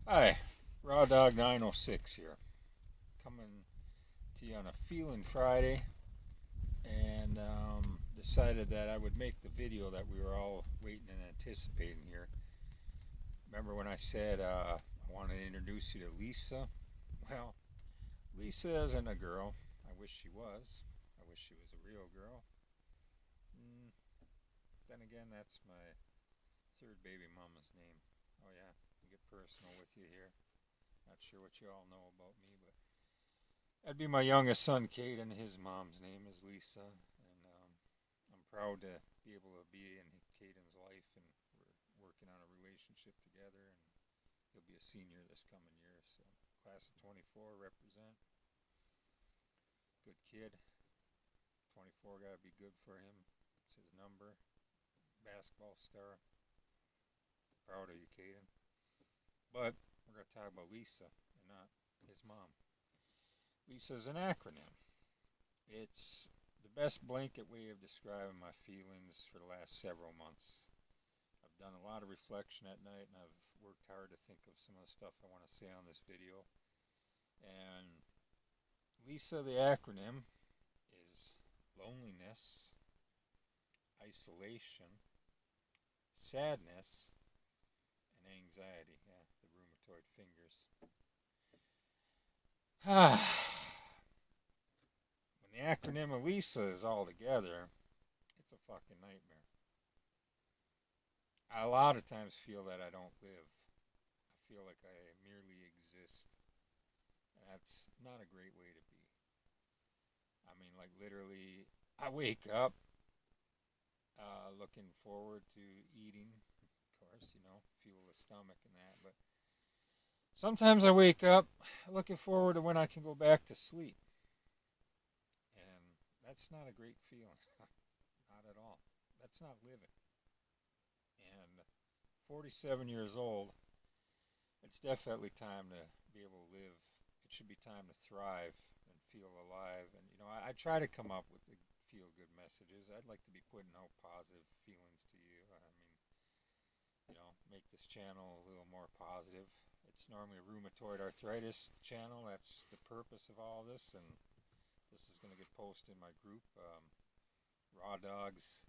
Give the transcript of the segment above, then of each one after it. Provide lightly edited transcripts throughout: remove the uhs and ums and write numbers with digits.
Hi, Raw Dog 906 here, coming to you on a Feeling Friday, and decided that I would make the video that we were all waiting and anticipating here. Remember when I said I wanted to introduce you to Lisa? Well, Lisa isn't a girl. I wish she was. I wish she was a real girl. Mm, then again, that's my third baby mama's name. Oh yeah, to get personal with you here. Not sure what you all know about me, but that'd be my youngest son, Caden. His mom's name is Lisa, and I'm proud to be able to be in Caden's life, and we're working on a relationship together, and he'll be a senior this coming year. So, class of 24, represent. Good kid. 24 got to be good for him. It's his number. Basketball star. Proud of you, Caden. But we're going to talk about Lisa and not his mom. Lisa is an acronym. It's the best blanket way of describing my feelings for the last several months. I've done a lot of reflection at night, and I've worked hard to think of some of the stuff I want to say on this video. And L.I.S.A, the acronym, is loneliness, isolation, sadness, and anxiety. Yeah, the rheumatoid fingers. When the acronym of L.I.S.A is all together, it's a fucking nightmare. I a lot of times feel that I don't live. I feel like I merely exist. And that's not a great way to be. I mean, like literally, I wake up looking forward to eating. Of course, fuel the stomach and that. But sometimes I wake up looking forward to when I can go back to sleep. And that's not a great feeling. Not at all. That's not living. And 47 years old, it's definitely time to be able to live. It should be time to thrive and feel alive. And, I try to come up with the feel good messages. I'd like to be putting out positive feelings to you. I mean, make this channel a little more positive. It's normally a rheumatoid arthritis channel. That's the purpose of all this. And this is going to get posted in my group, Raw Dogs.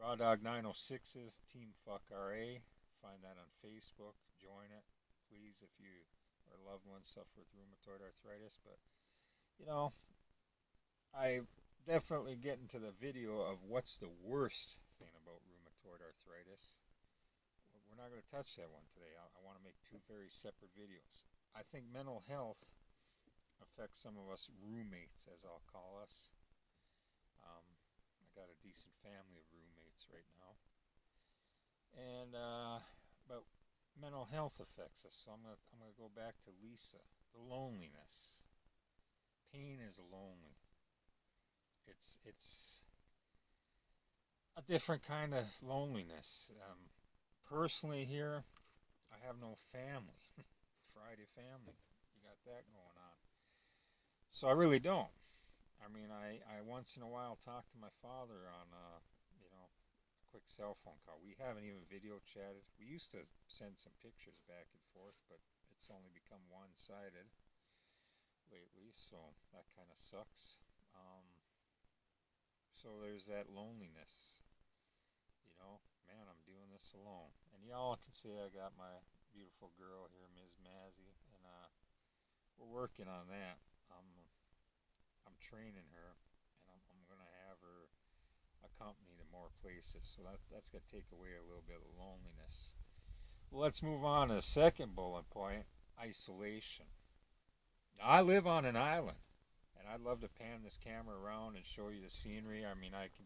Raw Dog 906's Team Fuck RA. Find that on Facebook. Join it, please, if you or loved ones suffer with rheumatoid arthritis. But I definitely get into the video of what's the worst thing about rheumatoid arthritis. We're not going to touch that one today. I want to make two very separate videos. I think mental health affects some of us roommates, as I'll call us. I got a decent family of roommates right now, and but mental health affects us. So I'm gonna go back to Lisa. The loneliness. Pain is lonely. It's a different kind of loneliness. Personally, here I have no family. Friday family. You got that going on. So I really don't. I mean, I once in a while talk to my father on a quick cell phone call. We haven't even video chatted. We used to send some pictures back and forth, but it's only become one-sided lately, so that kind of sucks. So there's that loneliness. Man, I'm doing this alone. And y'all can see I got my beautiful girl here, Ms. Mazzy, and we're working on that. I'm training her, and I'm going to have her accompany to more places. So that's going to take away a little bit of loneliness. Well, let's move on to the second bullet point, isolation. Now, I live on an island, and I'd love to pan this camera around and show you the scenery. I mean, I can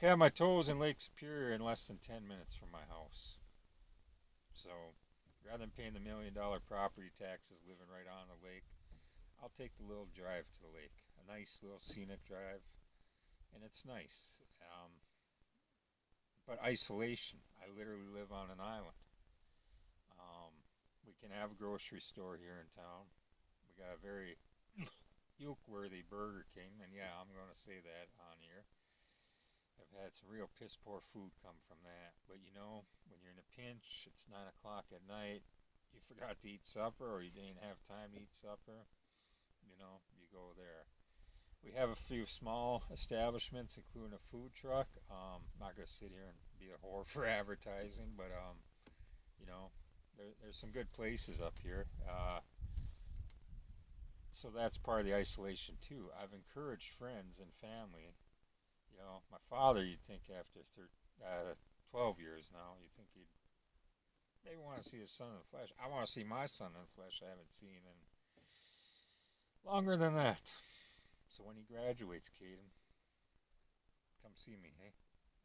have my toes in Lake Superior in less than 10 minutes from my house. So, rather than paying the $1 million property taxes living right on the lake, I'll take the little drive to the lake. A nice little scenic drive, and it's nice. But isolation. I literally live on an island. We can have a grocery store here in town. We got a very uke-worthy Burger King, and yeah, I'm going to say that on here. I've had some real piss-poor food come from that. But when you're in a pinch, it's 9 o'clock at night, you forgot to eat supper or you didn't have time to eat supper, you know, you go there. We have a few small establishments, including a food truck. I'm not gonna sit here and be a whore for advertising, but you know, there's some good places up here. So that's part of the isolation too. I've encouraged friends and family. You know, my father, you'd think after 12 years now, you'd think he'd maybe want to see his son in the flesh. I want to see my son in the flesh. I haven't seen in longer than that. So when he graduates, Caden, come see me, hey?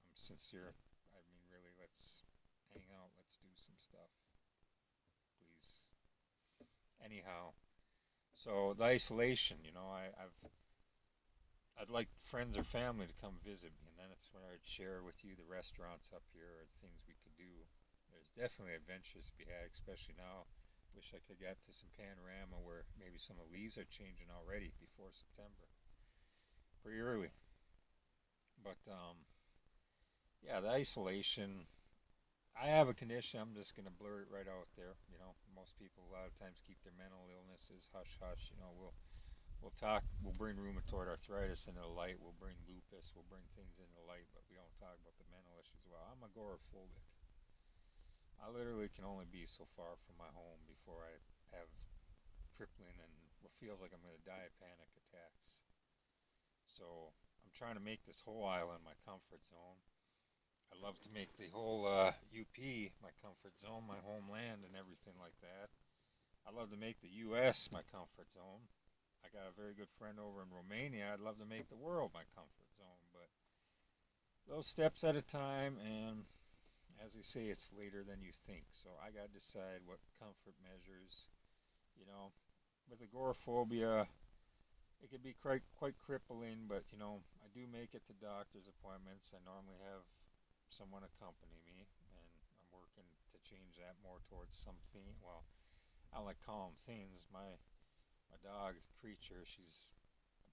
I'm sincere. I mean, really, let's hang out. Let's do some stuff, please. Anyhow, so the isolation, you know, I'd like friends or family to come visit me, and then it's when I'd share with you the restaurants up here or things we could do. There's definitely adventures to be had, especially now. Wish I could get to some panorama where maybe some of the leaves are changing already before September. Pretty early. But yeah, the isolation. I have a condition. I'm just gonna blur it right out there. You know, most people a lot of times keep their mental illnesses hush hush. You know, we'll talk. We'll bring rheumatoid arthritis into the light. We'll bring lupus. We'll bring things into the light, but we don't talk about the mental issues. Well, I'm agoraphobic. I literally can only be so far from my home before I have crippling and what feels like I'm going to die of panic attacks. So I'm trying to make this whole island my comfort zone. I love to make the whole UP my comfort zone, my homeland, and everything like that. I love to make the U.S. my comfort zone. I got a very good friend over in Romania. I'd love to make the world my comfort zone, but those steps at a time, and as they say, it's later than you think. So I got to decide what comfort measures, you know, with agoraphobia, it can be quite crippling, but you know, I do make it to doctor's appointments. I normally have someone accompany me, and I'm working to change that more towards something. Well, I don't like calling them things. My dog creature, she's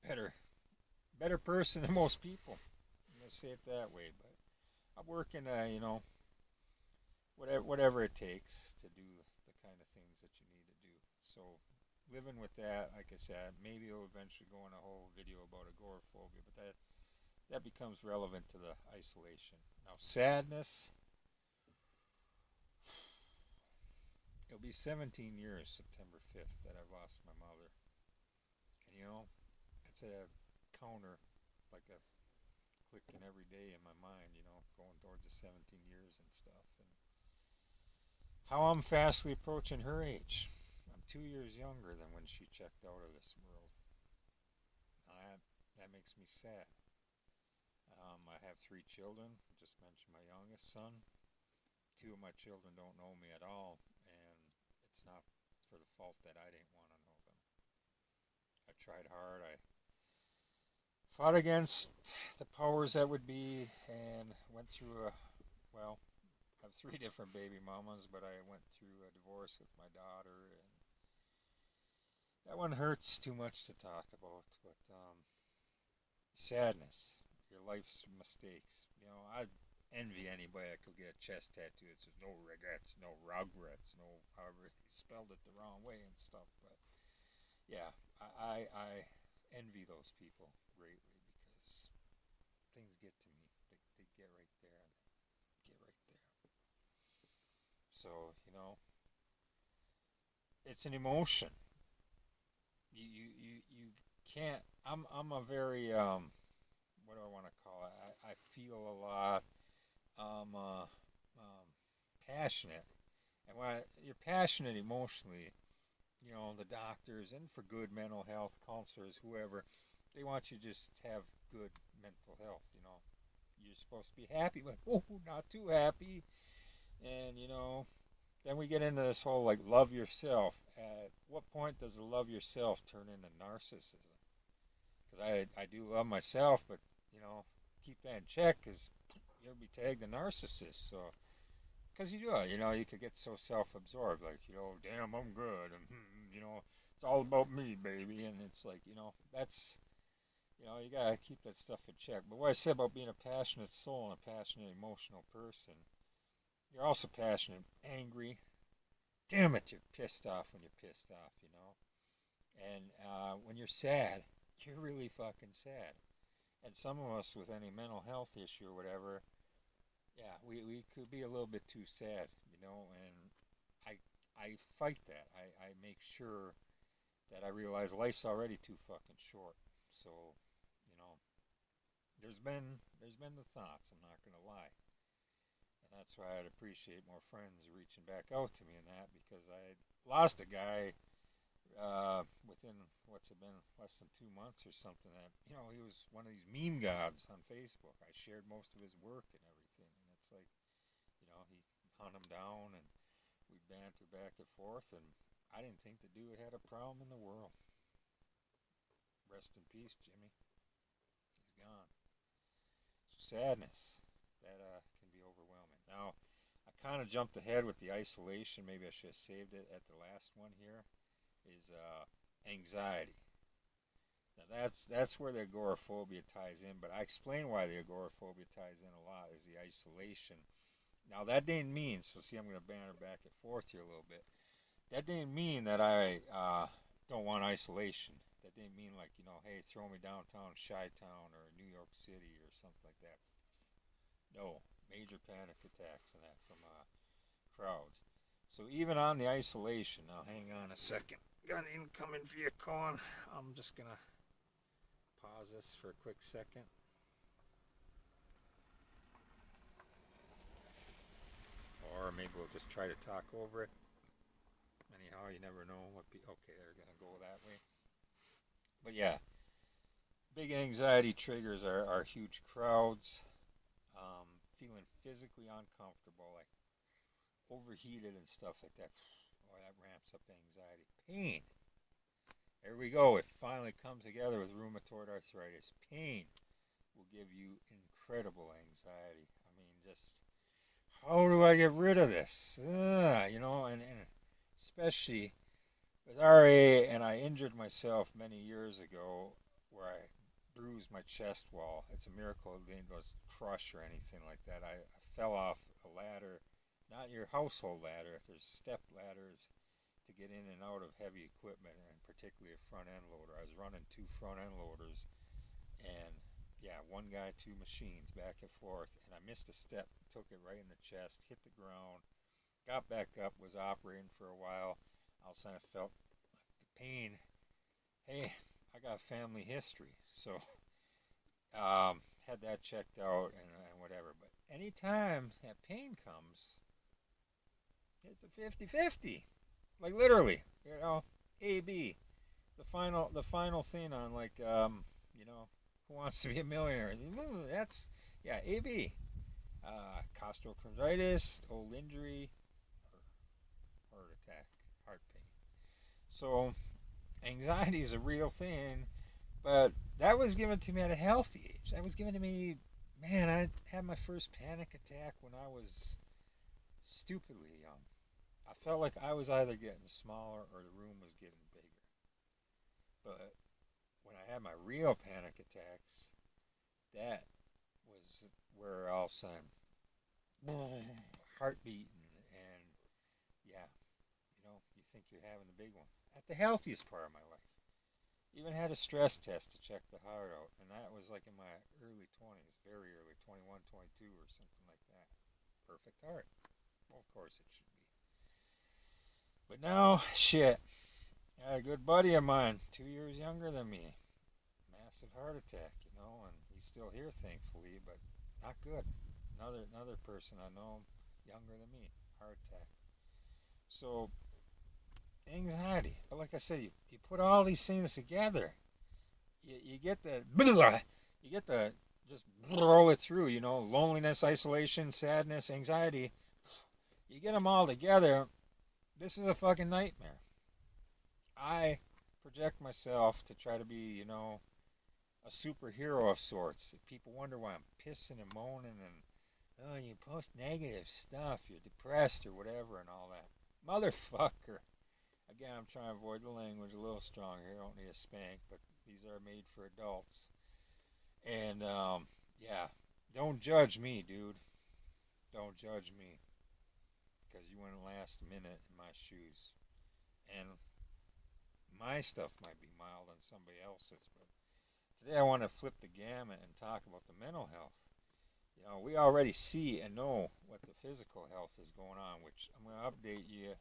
a better person than most people. I'm gonna say it that way, but I'm working, you know, whatever it takes to do the kind of things that you need to do. So living with that, like I said, maybe it'll eventually go in a whole video about agoraphobia, but that becomes relevant to the isolation. Now, sadness, it'll be 17 years, September 5th, that I've lost my mother. And you know, it's a counter, like a clicking every day in my mind, you know, going towards the 17 years and stuff. And how I'm fastly approaching her age. I'm 2 years younger than when she checked out of this world. That makes me sad. I have 3 children. I just mentioned my youngest son. 2 of my children don't know me at all, and it's not for the fault that I didn't want to know them. I tried hard. I fought against the powers that would be, and went through well, I have 3 different baby mamas, but I went through a divorce with my daughter, and that one hurts too much to talk about. But sadness, your life's mistakes. You know, I envy anybody that could get a chest tattoo that says no regrets, no regrets, no however he spelled it the wrong way and stuff. But yeah, I envy those people greatly because things get to me. They get right there and get right there. So, you know, it's an emotion. You can't. I'm a very what do I want to call it? I feel a lot. Passionate, and when you're passionate emotionally, you know the doctors and for good mental health counselors, whoever, they want you to just have good mental health. You know, you're supposed to be happy, but oh, not too happy, and you know. Then we get into this whole like love yourself. At what point does the love yourself turn into narcissism? Because I do love myself, but you know, keep that in check because you'll be tagged a narcissist. So, because you do it, you know, you could get so self-absorbed, like you know, damn, I'm good, and you know, it's all about me, baby, and it's like you know, that's you know, you gotta keep that stuff in check. But what I said about being a passionate soul and a passionate emotional person, you're also passionate, angry, damn it, you're pissed off when you're pissed off, you know. And when you're sad, you're really fucking sad. And some of us with any mental health issue or whatever, yeah, we could be a little bit too sad, you know. And I I fight that. I make sure that I realize life's already too fucking short. So, you know, there's been the thoughts. I'm not gonna lie, and that's why I'd appreciate more friends reaching back out to me in that because I lost a guy within what's it been less than 2 months or something. That he was one of these meme gods on Facebook. I shared most of his work and everything, and it's like he hunt him down and we banter back and forth, and I didn't think the dude had a problem in the world. Rest in peace, Jimmy. He's gone. So sadness that can be overwhelming. Now, I kind of jumped ahead with the isolation. Maybe I should have saved it at the last one here. Is anxiety. Now that's where the agoraphobia ties in. But I explain why the agoraphobia ties in a lot is the isolation. Now that didn't mean. So see, I'm going to banter back and forth here a little bit. That didn't mean that I don't want isolation. That didn't mean like hey, throw me downtown Chi-Town or New York City or something like that. No, major panic attacks and that from crowds. So even on the isolation, now hang on a second. Got an incoming vehicle on. I'm just gonna pause this for a quick second. Or maybe we'll just try to talk over it. Anyhow, you never know what okay, they're gonna go that way. But yeah, big anxiety triggers are huge crowds, feeling physically uncomfortable, like overheated and stuff like that. Boy, that ramps up anxiety. Pain. There we go. It finally comes together with rheumatoid arthritis. Pain will give you incredible anxiety. I mean, just how do I get rid of this? And especially with RA, and I injured myself many years ago where I bruised my chest wall. It's a miracle it didn't crush or anything like that. I fell off a ladder, not your household ladder. There's step ladders to get in and out of heavy equipment, and particularly a front end loader. I was running two front end loaders, and yeah, one guy, two machines, back and forth, and I missed a step, took it right in the chest, hit the ground, got back up, was operating for a while. All of a sudden I felt the pain. Hey, I got family history, so had that checked out and whatever. But anytime that pain comes, it's a 50-50. Like literally, A B. The final thing on like Who Wants to Be a Millionaire? That's yeah, A B. Costochondritis, old injury, or heart attack, heart pain. So anxiety is a real thing, but that was given to me at a healthy age. That was given to me, man. I had my first panic attack when I was stupidly young. I felt like I was either getting smaller or the room was getting bigger. But when I had my real panic attacks, that was where all of a sudden, heart beating, and yeah, you think you're having the big one. At the healthiest part of my life. Even had a stress test to check the heart out, and that was like in my early 20s, very early, 21, 22, or something like that. Perfect heart. Well, of course it should be. But now, shit. I had a good buddy of mine, 2 years younger than me. Massive heart attack, and he's still here, thankfully, but not good. Another person I know, younger than me, heart attack. So, anxiety. But like I said, you put all these things together, you get the, just roll it through, loneliness, isolation, sadness, anxiety. You get them all together, this is a fucking nightmare. I project myself to try to be, a superhero of sorts. People wonder why I'm pissing and moaning and, oh, you post negative stuff, you're depressed or whatever and all that. Motherfucker. Again, I'm trying to avoid the language a little strong here. I don't need a spank, but these are made for adults. And, yeah, don't judge me, dude. Don't judge me. because you wouldn't last a minute in my shoes. And my stuff might be mild on somebody else's, but today I want to flip the gamut and talk about the mental health. You know, we already see and know what the physical health is going on, which I'm going to update you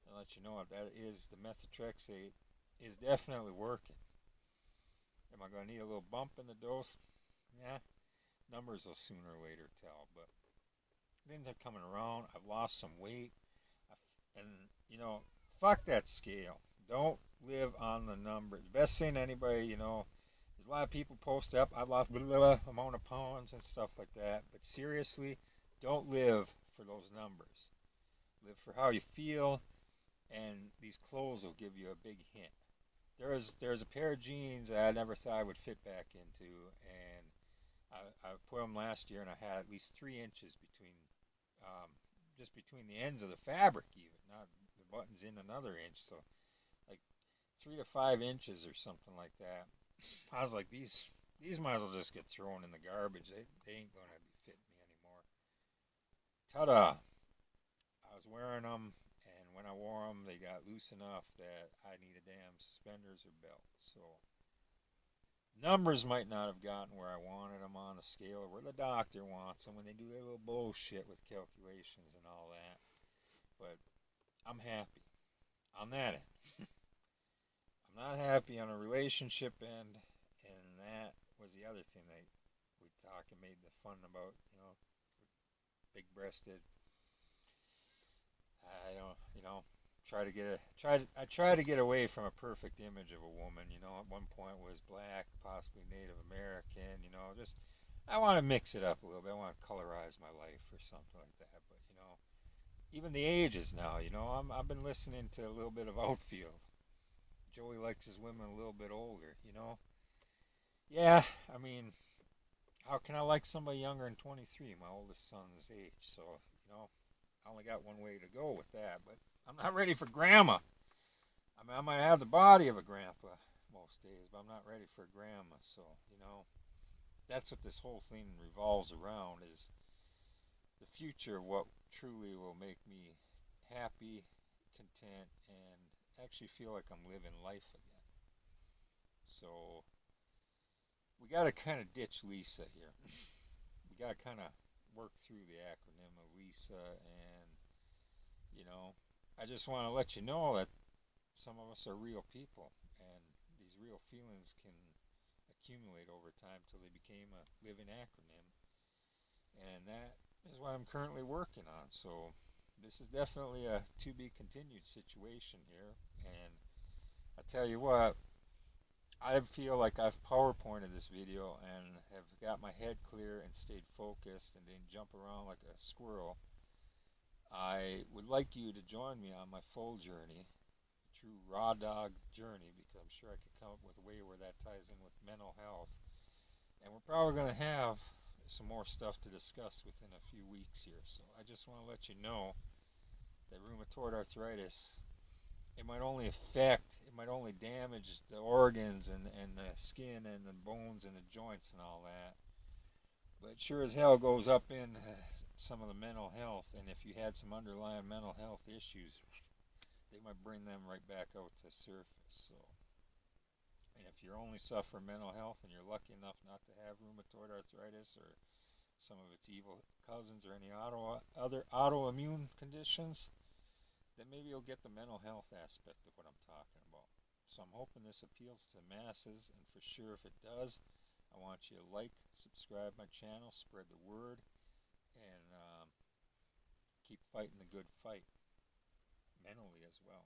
and let you know that is the methotrexate is definitely working. Am I going to need a little bump in the dose? Yeah, numbers will sooner or later tell, but things are coming around. I've lost some weight, and you know, fuck that scale. Don't live on the number. The best thing anybody, you know, there's a lot of people post up, I lost blah, blah, blah, amount of pounds and stuff like that, but seriously, don't live for those numbers. Live for how you feel, and these clothes will give you a big hint. There's a pair of jeans that I never thought I would fit back into, and I put them last year, and I had at least 3 inches between, just between the ends of the fabric, even not the buttons in another inch. So like 3 to 5 inches or something like that. I was like, these might as well just get thrown in the garbage. They ain't gonna be fitting me anymore. Ta-da! I was wearing them, and when I wore them, they got loose enough that I needed damn suspenders or belt. So numbers might not have gotten where I wanted them on the scale or where the doctor wants them when they do their little bullshit with calculations and all that. But I'm happy on that end. I'm not happy on a relationship end, and that was the other thing that we talked and made the fun about, you know, big-breasted. I don't, you know, I try to get away from a perfect image of a woman. You know, at one point was black, possibly Native American. You know, just I want to mix it up a little bit. I want to colorize my life or something like that. But you know, even the ages now. You know, I've been listening to a little bit of Outfield. Joey likes his women a little bit older. You know, yeah. I mean, how can I like somebody younger than 23? My oldest son's age. So you know, I only got one way to go with that, but I'm not ready for grandma. I mean, I might have the body of a grandpa most days, but I'm not ready for grandma. So, you know, that's what this whole thing revolves around is the future of what truly will make me happy, content, and actually feel like I'm living life again. So, we got to kind of ditch L.I.S.A here. We got to kind of work through the acronym of L.I.S.A, and you know, I just want to let you know that some of us are real people, and these real feelings can accumulate over time till they became a living acronym, and that is what I'm currently working on. So this is definitely a to be continued situation here, and I tell you what, I feel like I've PowerPointed this video and have got my head clear and stayed focused and didn't jump around like a squirrel. I would like you to join me on my full journey, the true raw dog journey, because I'm sure I could come up with a way where that ties in with mental health. And we're probably going to have some more stuff to discuss within a few weeks here. So I just want to let you know that rheumatoid arthritis, it might only damage the organs and the skin and the bones and the joints and all that. But sure as hell goes up in some of the mental health, and if you had some underlying mental health issues, they might bring them right back out to the surface. So, and if you're only suffering mental health and you're lucky enough not to have rheumatoid arthritis or some of its evil cousins or any other autoimmune conditions, then maybe you'll get the mental health aspect of what I'm talking about. So I'm hoping this appeals to the masses, and for sure if it does, I want you to like, subscribe my channel, spread the word, and keep fighting the good fight mentally as well.